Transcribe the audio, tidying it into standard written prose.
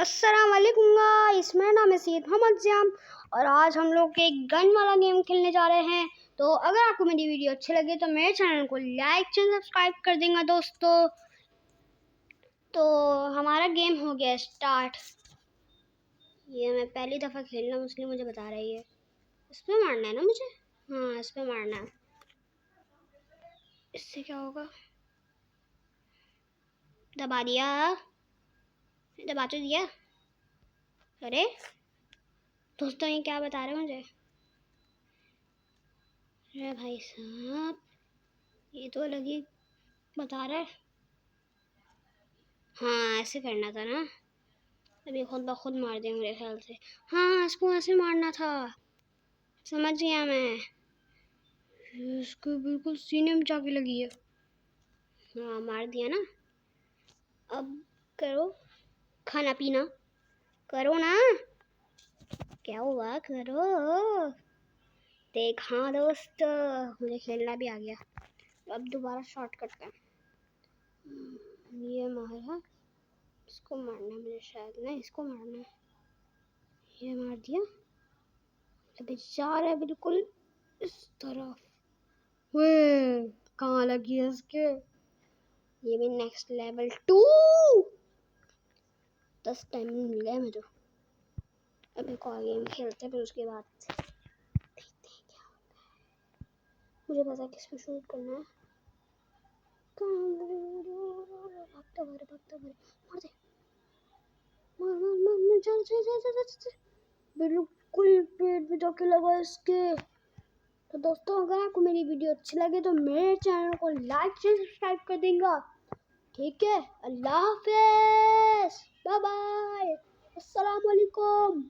अस्सलाम वालेकुम गाइस, मेरा नाम है सैयद मोहम्मद ज़ियाम और आज हम लोग एक गन वाला गेम खेलने जा रहे हैं। तो अगर आपको मेरी वीडियो अच्छी लगे तो मेरे चैनल को लाइक चैनल सब्सक्राइब कर देंगे दोस्तों। तो हमारा गेम हो गया स्टार्ट। ये मैं पहली दफ़ा खेल रहा हूँ इसलिए मुझे बता रही है। इस पर मारना है ना मुझे? हाँ, इस पर मारना है। इससे क्या होगा? दबा दिया, दबा तो दिया। अरे दोस्तों, ये क्या बता रहे हैं मुझे? अरे भाई साहब, ये तो अलग ही बता रहा है। हाँ, ऐसे करना था ना। अभी खुद ब खुद मार देंगे मेरे ख्याल से। हाँ, इसको ऐसे मारना था। समझ गया मैं। इसको बिल्कुल सीने में जाके लगी है। हाँ, मार दिया ना। अब करो खाना पीना, करो ना। क्या हुआ? करो। देखा दोस्त, मुझे खेलना भी आ गया। अब दोबारा शॉट करते हैं। ये मारा, इसको मारना है मुझे शायद। नहीं, इसको मारना है। ये मार दिया। अभी जा रहा है बिल्कुल इस तरफ। वे कहाँ लगी है इसके? ये भी नेक्स्ट लेवल 2। 10 टाइम मिल गया मुझे। अब एक और गेम खेलते हैं, फिर उसके बाद देखते हैं क्या होता है। मुझे पता है किस पे शूट करना है। भागता मार दे, मार चल चल चल चल चल। बिल्कुल पेट पे जाके लगा इसके। तो दोस्तों, अगर आपको मेरी वीडियो अच्छी लगे तो मेरे चैनल को लाइक से सब्सक्राइब कर देंगे। ठीक है, अल्लाह हाफिज़, बाय बाय, अस्सलाम वालेकुम।